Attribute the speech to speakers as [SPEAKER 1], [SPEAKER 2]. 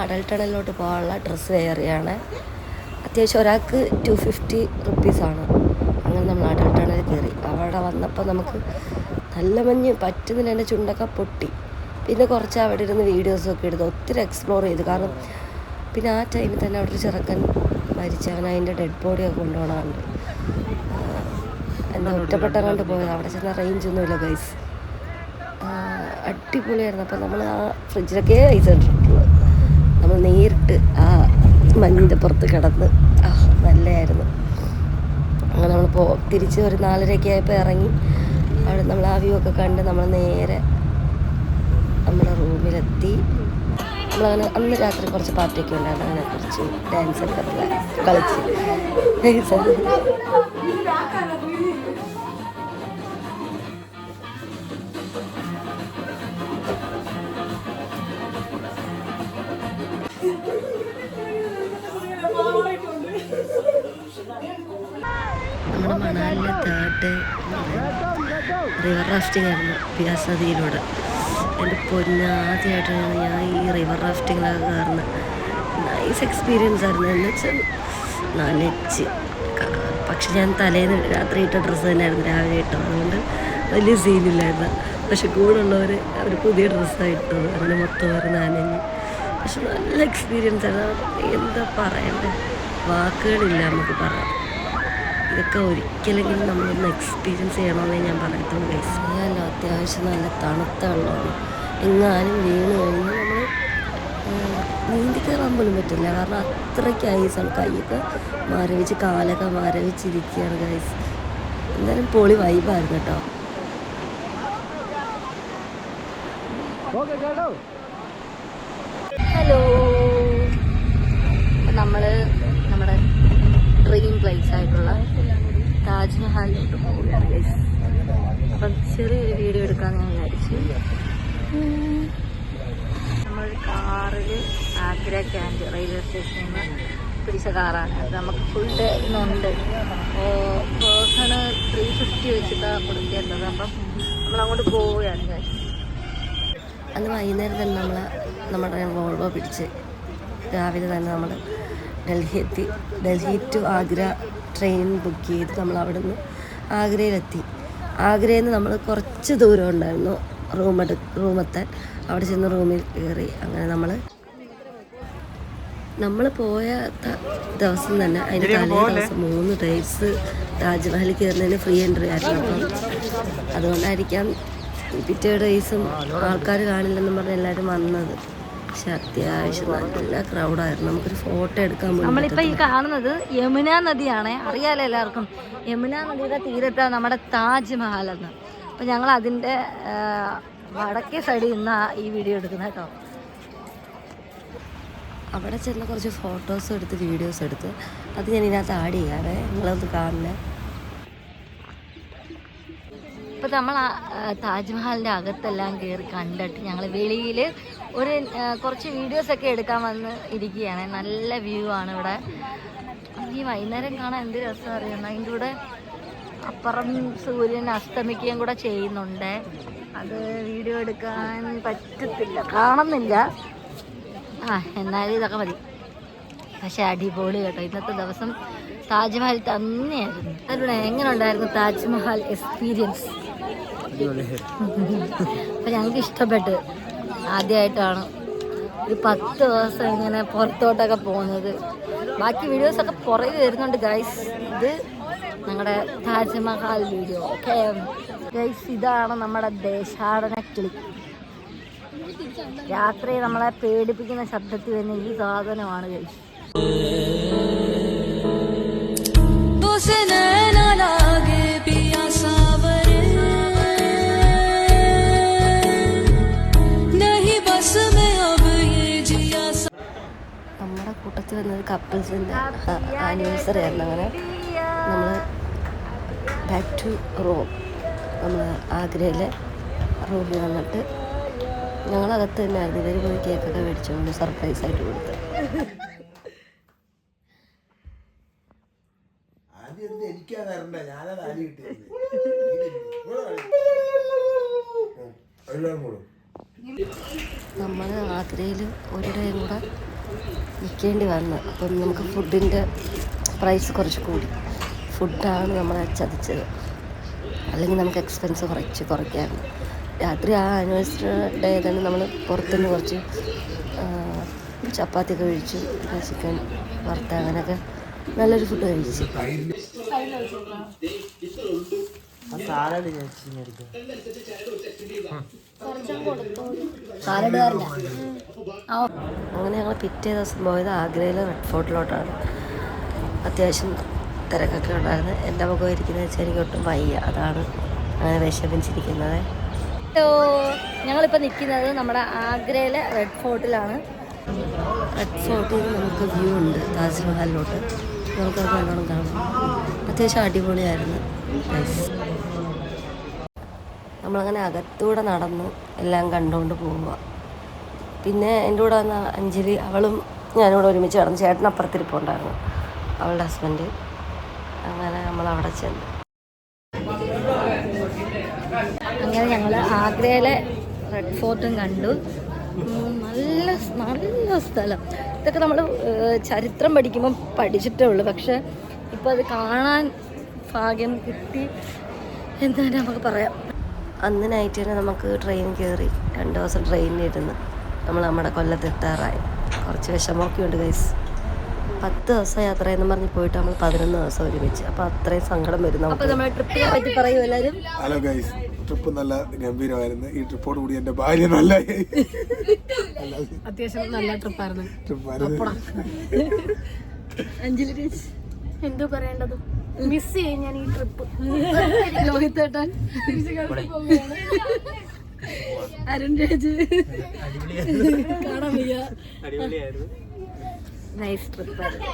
[SPEAKER 1] Adult ടണലിലോട്ട് പോകാനുള്ള dress വേറെയാണ്. അത്യാവശ്യം ഒരാൾക്ക് 250 റുപ്പീസാണ്. അങ്ങനെ നമ്മൾ അഡൽട്ട് ടണലിൽ കയറി. അവിടെ വന്നപ്പോൾ നമുക്ക് നല്ല മഞ്ഞ് പറ്റുന്നില്ല, എൻ്റെ ചുണ്ടൊക്കെ പൊട്ടി. പിന്നെ കുറച്ച് അവിടെ ഇരുന്ന് വീഡിയോസൊക്കെ എടുത്ത് ഒത്തിരി എക്സ്പ്ലോർ ചെയ്തു. കാരണം പിന്നെ ആ ടൈമിൽ തന്നെ അവിടെ ഒരു ചെറുക്കൻ മരിച്ച്, അവൻ അതിൻ്റെ ഡെഡ് ബോഡിയൊക്കെ കൊണ്ടുപോകണമുണ്ട്. എന്താ ഒറ്റപ്പെട്ടങ്ങാണ്ട് പോയത്. അവിടെ ചെന്ന റേഞ്ചൊന്നുമില്ല ഗൈസ്. അടിപൊളിയായിരുന്നു. അപ്പം നമ്മൾ ആ ഫ്രിഡ്ജിലൊക്കെ ഐസ് ഇട്ടിട്ടുള്ളൂ. നമ്മൾ നേരിട്ട് ആ മഞ്ഞിൻ്റെ പുറത്ത് കിടന്ന് നല്ലതായിരുന്നു. അങ്ങനെ നമ്മൾ തിരിച്ച് ഒരു 4:30 ആയപ്പോൾ ഇറങ്ങി. അവിടെ നമ്മൾ ആ വ്യൂ ഒക്കെ കണ്ട് നമ്മൾ നേരെ നമ്മുടെ റൂമിലെത്തി. നമ്മളങ്ങനെ അന്ന് രാത്രി കുറച്ച് പാർട്ടിയൊക്കെ ഉണ്ടായിരുന്നു. അങ്ങനെ കുറച്ച് ഡാൻസൊക്കെ കളിച്ച് നമ്മുടെ മണാലിലെ തേർഡ് റിവർ റാഫ്റ്റിംഗ് ആയിരുന്നു പിയാസ് നദിയിലൂടെ. എൻ്റെ പൊന്നാദ്യമായിട്ടാണ് ഞാൻ ഈ റിവർ റാഫ്റ്റിങ്ങിലൊക്കെ കയറുന്നത്. നൈസ് എക്സ്പീരിയൻസ് ആയിരുന്നു. എന്ന് വെച്ചാൽ നനച്ച്, പക്ഷെ ഞാൻ തലേന്ന് രാത്രി ഇട്ട ഡ്രസ്സ് തന്നെയായിരുന്നു രാവിലെ ഇട്ടത്. അതുകൊണ്ട് വലിയ സീനില്ലായിരുന്നു. പക്ഷെ കൂടെ ഉള്ളവർ അവർ പുതിയ ഡ്രസ്സാണ് ഇട്ടത്. അങ്ങനെ മൊത്തം അവർ നനഞ്ഞ്. പക്ഷെ നല്ല എക്സ്പീരിയൻസ് ആയിരുന്നു. എന്താ പറയണ്ടേ, വാക്കുകളില്ല നമുക്ക് പറയാം. ഇതൊക്കെ ഒരിക്കലെങ്കിലും നമ്മളൊന്ന് എക്സ്പീരിയൻസ് ചെയ്യണമെന്നേ ഞാൻ പറയത്തുള്ളൂ ഗൈസ്. അറിയാമല്ലോ, അത്യാവശ്യം നല്ല തണുത്ത വെള്ളമാണ്. എങ്ങാനും വീണ് കഴിഞ്ഞാൽ നമ്മൾ നീന്തി കയറാൻ പോലും പറ്റില്ല. കാരണം അത്രയ്ക്ക് ഐസാണ്. കൈയൊക്കെ മരവിച്ച് കാലൊക്കെ മരവിച്ചിരിക്കുകയാണ് ഗൈസ്. എന്തായാലും പൊളി വൈബായിരുന്നു കേട്ടോ. ഹലോ, നമ്മൾ നമ്മുടെ ഡ്രീം പ്ലേസ് ആയിട്ടുള്ള താജ്മഹലിലോട്ട് പോവുകയാണ് ഗൈസ്. അപ്പം ചെറിയൊരു വീഡിയോ എടുക്കാമെന്ന് ഞാൻ വിചാരിച്ചു. നമ്മളൊരു കാറിൽ ആഗ്ര ക്യാൻറ്റ് റെയിൽവേ സ്റ്റേഷനിൽ നിന്ന് പിടിച്ച കാറാണ്. അത് നമുക്ക് ഫുൾ ഡേ ഇന്നുണ്ട്. പേഴ്സണ് 350 വെച്ചിട്ടാണ് കൊടുക്കേണ്ടത്. അപ്പം നമ്മളങ്ങോട്ട് പോവുകയാണ് ഗൈസ്. അന്ന് വൈകുന്നേരം തന്നെ നമ്മുടെ വോൾവോ പിടിച്ച് രാവിലെ തന്നെ നമ്മൾ Delhi to Agra train book ചെയ്ത് നമ്മൾ അവിടെ നിന്ന് ആഗ്രയിലെത്തി. ആഗ്രയിൽ നിന്ന് നമ്മൾ കുറച്ച് ദൂരം ഉണ്ടായിരുന്നു റൂമെത്താൻ. അവിടെ ചെന്ന് റൂമിൽ കയറി. അങ്ങനെ നമ്മൾ പോയ ദിവസം തന്നെ അതിൻ്റെ തലേ ദിവസം 3 ഡേയ്സ് താജ്മഹൽ കയറുന്നതിന് ഫ്രീ എൻട്രി ആയിരുന്നു. അപ്പം അതുകൊണ്ടായിരിക്കാം പിറ്റേ ഡേയ്സും ആൾക്കാർ കാണില്ലെന്നും പറഞ്ഞ് എല്ലാവരും വന്നത്. പക്ഷെ അത്യാവശ്യം നല്ല ക്രൗഡായിരുന്നു. നമുക്കൊരു ഫോട്ടോ എടുക്കാൻ പോലും. നമ്മളിപ്പോൾ ഈ കാണുന്നത് യമുന നദിയാണ്. അറിയാലോ എല്ലാവർക്കും. യമുന നദിയുടെ തീരത്താണ് നമ്മുടെ താജ്മഹൽ എന്ന്. അപ്പം ഞങ്ങൾ അതിൻ്റെ വടക്കേ സൈഡിൽ നിന്നാണ് ഈ വീഡിയോ എടുക്കുന്നത് കേട്ടോ. അവിടെ ചെന്ന് കുറച്ച് ഫോട്ടോസും എടുത്ത് വീഡിയോസ് എടുത്ത് അത് ഞാൻ ഇതിനകത്ത് ആഡ് ചെയ്യാവേ, നിങ്ങളത് കാണണേ. ഇപ്പം നമ്മൾ താജ്മഹലിൻ്റെ അകത്തെല്ലാം കയറി കണ്ടിട്ട് ഞങ്ങൾ വെളിയിൽ കുറച്ച് വീഡിയോസൊക്കെ എടുക്കാൻ വന്ന് ഇരിക്കുകയാണ്. നല്ല വ്യൂ ആണ് ഇവിടെ. ഈ വൈകുന്നേരം കാണാൻ എന്ത് രസം അറിയണം. അതിൻ്റെ കൂടെ അപ്പുറം സൂര്യൻ അസ്തമിക്കുകയും കൂടെ ചെയ്യുന്നുണ്ട്. അത് വീഡിയോ എടുക്കാൻ പറ്റത്തില്ല, കാണുന്നില്ല. എന്നാലും ഇതൊക്കെ മതി. പക്ഷെ അടിപൊളി കേട്ടോ. ഇന്നത്തെ ദിവസം താജ്മഹൽ തന്നെയായിരുന്നു. അതിലൂടെ എങ്ങനെ ഉണ്ടായിരുന്നു താജ്മഹൽ എക്സ്പീരിയൻസ്? അപ്പം ഞങ്ങൾക്ക് ഇഷ്ടപ്പെട്ട്. ആദ്യമായിട്ടാണ് ഒരു 10 ദിവസം ഇങ്ങനെ പുറത്തോട്ടൊക്കെ പോകുന്നത്. ബാക്കി വീഡിയോസൊക്കെ പുറകെ വരുന്നുണ്ട് ഗൈസ്. ഇത് ഞങ്ങളുടെ താജ്മഹൽ വീഡിയോ. ഓക്കെ ഗൈസ്, ഇതാണ് നമ്മുടെ ദേശാടന കിളി. രാത്രി നമ്മളെ പേടിപ്പിക്കുന്ന ശബ്ദത്തിൽ വരുന്ന ഈ സാധനമാണ് ഗൈസ്. നമ്മുടെ കൂട്ടത്തിൽ വന്നത് കപ്പിൾസിൻ്റെ ആനിവേഴ്സറി ആയിരുന്നു. അങ്ങനെ നമ്മൾ ബാക്ക് ടു റൂം. നമ്മൾ ആഗ്രയിലെ റൂമിൽ വന്നിട്ട് ഞങ്ങളകത്ത് തന്നെയായിരുന്നു. ഇവർ പോയി കേക്കൊക്കെ മേടിച്ചുകൊണ്ട് സർപ്രൈസായിട്ട് കൊടുത്ത്. നമ്മൾ ആഗ്രയിൽ ഒരിടയും കൂടെ നിൽക്കേണ്ടി വന്നു. അപ്പം നമുക്ക് ഫുഡിൻ്റെ പ്രൈസ് കുറച്ച് കൂടി. ഫുഡാണ് നമ്മളെ ചതിച്ചത്. അല്ലെങ്കിൽ നമുക്ക് എക്സ്പെൻസ് കുറയ്ക്കാമായിരുന്നു. രാത്രി ആ ആനിവേഴ്സറി ഡേ തന്നെ നമ്മൾ പുറത്തുനിന്ന് കുറച്ച് ചപ്പാത്തി കഴിച്ചു, പിന്നെ ചിക്കൻ വറുത്ത, അങ്ങനെയൊക്കെ നല്ലൊരു ഫുഡ് കഴിച്ചു. അങ്ങനെ ഞങ്ങൾ പിറ്റേ ദിവസം പോയത് ആഗ്രയിലെ റെഡ് ഫോർട്ടിലോട്ടാണ്. അത്യാവശ്യം തിരക്കൊക്കെ ഉണ്ടായിരുന്നു. എൻ്റെ മുഖം ഇരിക്കുന്നത് വെച്ചാൽ എനിക്ക് ഒട്ടും വയ്യ, അതാണ് അങ്ങനെ വിഷമിച്ചിരിക്കുന്നത്. ഞങ്ങളിപ്പോൾ നിൽക്കുന്നത് നമ്മുടെ ആഗ്രയിലെ റെഡ് ഫോർട്ടിലാണ്. റെഡ് ഫോർട്ടിൽ നിന്ന് നമുക്ക് വ്യൂ ഉണ്ട് താജ്മഹലിലോട്ട്. നമുക്കത് നല്ലോണം കാണാം. അത്യാവശ്യം അടിപൊളിയായിരുന്നു. നമ്മളങ്ങനെ അകത്തൂടെ നടന്ന് എല്ലാം കണ്ടുകൊണ്ട് പോവുക. പിന്നെ എൻ്റെ കൂടെ വന്ന അഞ്ജലി, അവളും ഞാനിവിടെ ഒരുമിച്ച് കിടന്നു. ചേട്ടൻ അപ്പുറത്തിരിപ്പുണ്ടായിരുന്നു, അവളുടെ ഹസ്ബൻഡ്. അങ്ങനെ നമ്മളവിടെ ചെന്നു. അങ്ങനെ ഞങ്ങൾ ആഗ്രയിലെ റെഡ് ഫോർട്ടും കണ്ടു. നല്ല നല്ല സ്ഥലം. ഇതൊക്കെ നമ്മൾ ചരിത്രം പഠിക്കുമ്പം പഠിച്ചിട്ടേ ഉള്ളൂ. പക്ഷെ ഇപ്പോൾ അത് കാണാൻ ഭാഗ്യം കിട്ടി എന്ന് തന്നെ നമുക്ക് പറയാം. അന്ന് നൈറ്റ് തന്നെ നമുക്ക് ട്രെയിൻ കയറി 2 ദിവസം ട്രെയിനിലിരുന്ന് നമ്മൾ നമ്മുടെ കൊല്ലത്തെത്താറായി. കുറച്ച് വിഷമമൊക്കെ ഉണ്ട് ഗൈസ്. 10 ദിവസം യാത്ര എന്ന് പറഞ്ഞ് പോയിട്ട് നമ്മൾ 11 ദിവസം ഒരുമിച്ച്. അപ്പോൾ അത്രയും സങ്കടം വരുന്നു. അപ്പോൾ നമ്മൾ ട്രിപ്പിനെ പറ്റി പറയൂ എല്ലാവരും.
[SPEAKER 2] ഹലോ ഗൈസ്, ട്രിപ്പ് നല്ല ഗംഭീരമായിരുന്നു. ഈ ട്രിപ്പോട് കൂടി എൻ്റെ ഭാര്യ നല്ല
[SPEAKER 3] അത്യാവശ്യം നല്ല ട്രിപ്പായിരുന്നു.
[SPEAKER 1] അഞ്ജലി ചേച്ചി
[SPEAKER 3] എന്തോ പറയേണ്ടത്, മിസ് ചെയ്യും ഞാൻ ഈ ട്രിപ്പ്. ലോഹിത്തേട്ടൻ, അരുൺ ചേച്ചി, കാണാൻ വയ്യ. നൈസ് ട്രിപ്പായിരുന്നു.